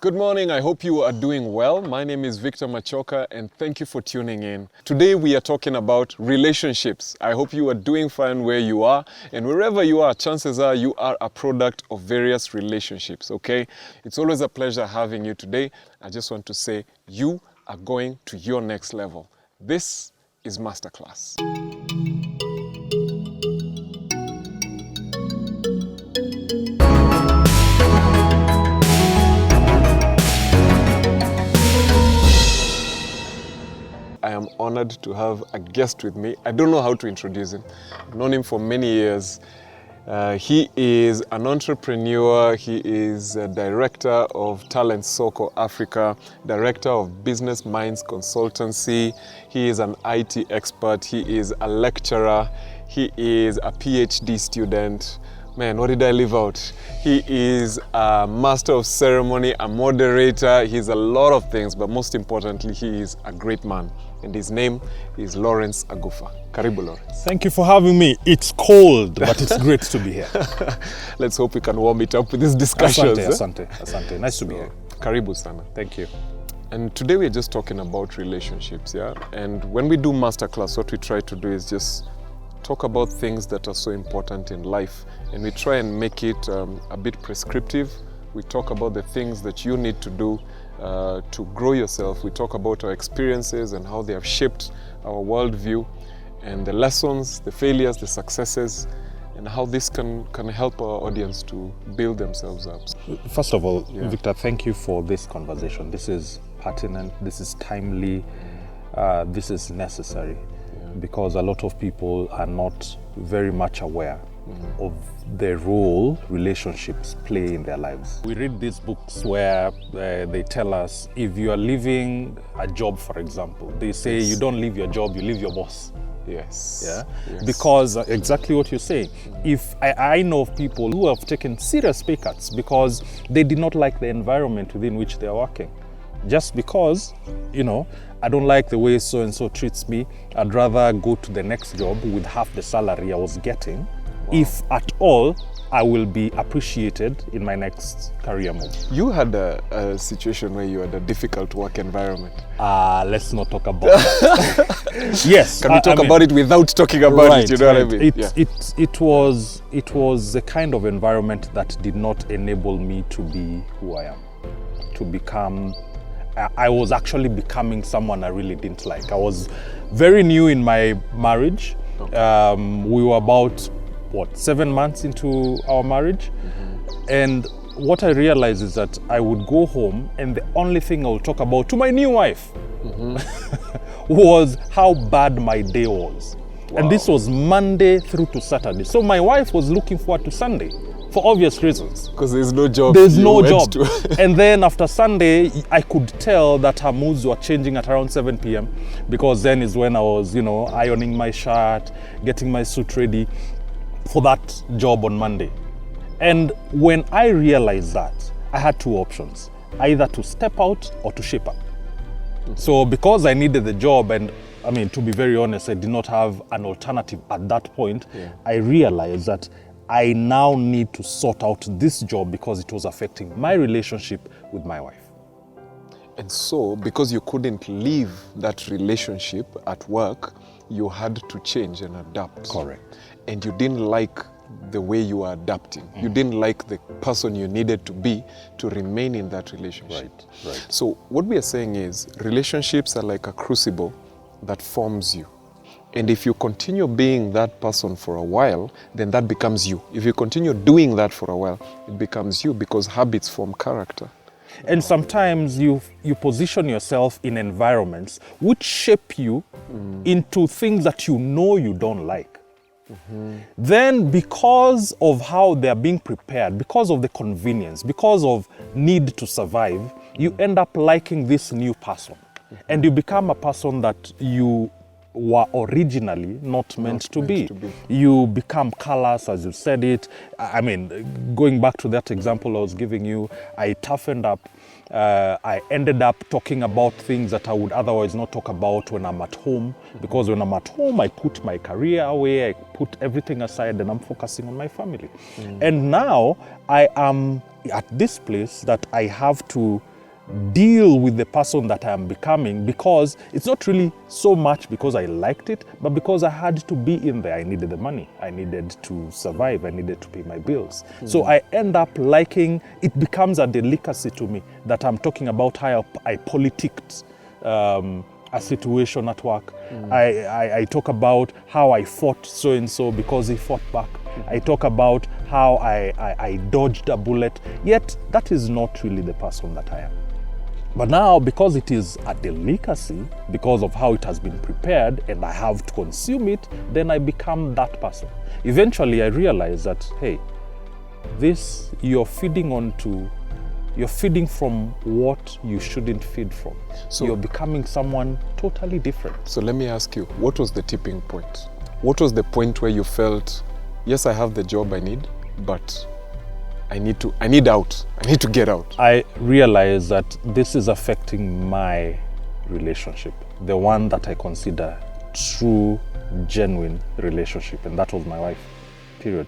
Good morning, I hope you are doing well. My name is Victor Machoka and thank you for tuning in. Today we are talking about relationships. I hope you are doing fine where you are, and wherever you are, chances are you are a product of various relationships, okay? It's always a pleasure having you today. I just want to say you are going to your next level. This is Masterclass. I am honored to have a guest with me. I don't know how to introduce him. I've known him for many years. He is an entrepreneur. He is a director of Talent Soko Africa, director of Business Minds Consultancy. He is an IT expert. He is a lecturer. He is a PhD student. Man, what did I leave out? He is a master of ceremony, a moderator. He's a lot of things, but most importantly, he is a great man. And his name is Lawrence Agufa. Karibu, Lawrence. Thank you for having me. It's cold, but it's great to be here. Let's hope we can warm it up with this discussion. Asante. Nice to be here. Karibu sana. Thank you. And today we're just talking about relationships, yeah? And when we do Masterclass, what we try to do is just talk about things that are so important in life, and we try and make it a bit prescriptive. We talk about the things that you need to do to grow yourself. We talk about our experiences and how they have shaped our worldview, and the lessons, the failures, the successes, and how this can help our audience to build themselves up. First of all, Victor, thank you for this conversation. This is pertinent, this is timely, this is necessary. Because a lot of people are not very much aware of the role relationships play in their lives. We read these books where they tell us if you are leaving a job, for example, they say you don't leave your job, you leave your boss. Yes. Yeah. Yes. Because exactly what you're saying. If I know of people who have taken serious pay cuts because they did not like the environment within which they are working. Just because, I don't like the way so-and-so treats me, I'd rather go to the next job with half the salary I was getting. Wow. If at all, I will be appreciated in my next career move. You had a situation where you had a difficult work environment. Let's not talk about that. Yes. Can we talk about it without talking about it? You know what I mean? It was a kind of environment that did not enable me to be who I am, to become. I was actually becoming someone I really didn't like. I was very new in my marriage. Okay. We were about, 7 months into our marriage? And what I realized is that I would go home and the only thing I would talk about to my new wife was how bad my day was. Wow. And this was Monday through to Saturday. So my wife was looking forward to Sunday. For obvious reasons. Because there's no job. There's no job. And then after Sunday, I could tell that her moods were changing at around 7 p.m. because then is when I was, ironing my shirt, getting my suit ready for that job on Monday. And when I realized that, I had two options, either to step out or to shape up. So because I needed the job, and to be very honest, I did not have an alternative at that point, I realized that I now need to sort out this job because it was affecting my relationship with my wife. And so, because you couldn't leave that relationship at work, you had to change and adapt. Correct. And you didn't like the way you were adapting. You didn't like the person you needed to be to remain in that relationship. Right. So what we are saying is relationships are like a crucible that forms you. And if you continue being that person for a while, then that becomes you. If you continue doing that for a while, it becomes you because habits form character. And sometimes you position yourself in environments which shape you into things that you don't like. Then because of how they are being prepared, because of the convenience, because of need to survive, you end up liking this new person. And you become a person that you were originally not meant to be. to be. You become callous, as you said it. I mean, going back to that example I was giving you, I toughened up. I ended up talking about things that I would otherwise not talk about when I'm at home, because when I'm at home, I put my career away, I put everything aside, and I'm focusing on my family. And now I am at this place that I have to deal with the person that I am becoming, because it's not really so much because I liked it, but because I had to be in there. I needed the money, I needed to survive, I needed to pay my bills. So I end up liking, it becomes a delicacy to me that I'm talking about how I politicked a situation at work. I talk about how I fought so-and-so because he fought back. I talk about how I dodged a bullet, yet that is not really the person that I am. But now, because it is a delicacy, because of how it has been prepared and I have to consume it, then I become that person. Eventually, I realize that, hey, this you're feeding from what you shouldn't feed from. So you're becoming someone totally different. So let me ask you, what was the tipping point? What was the point where you felt, yes, I have the job I need, but I need out. I need to get out. I realize that this is affecting my relationship, the one that I consider true, genuine relationship, and that was my wife, period.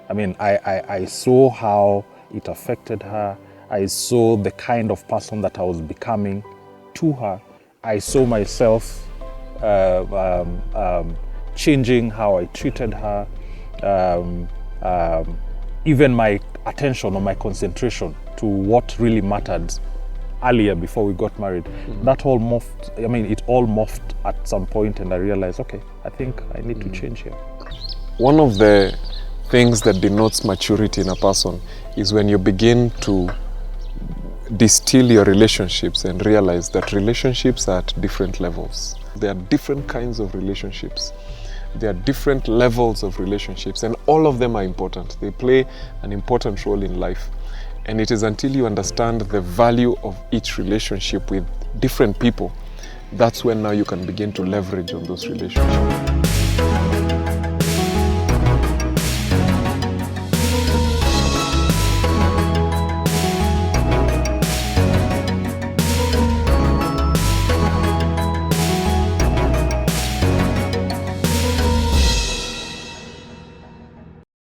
I mean, I saw how it affected her. I saw the kind of person that I was becoming to her. I saw myself changing how I treated her, even my attention or my concentration to what really mattered earlier before we got married. That all morphed, it all morphed at some point, and I realized, okay, I think I need to change here. One of the things that denotes maturity in a person is when you begin to distill your relationships and realize that relationships are at different levels. There are different kinds of relationships. There are different levels of relationships, and all of them are important. They play an important role in life. And it is until you understand the value of each relationship with different people, that's when now you can begin to leverage on those relationships.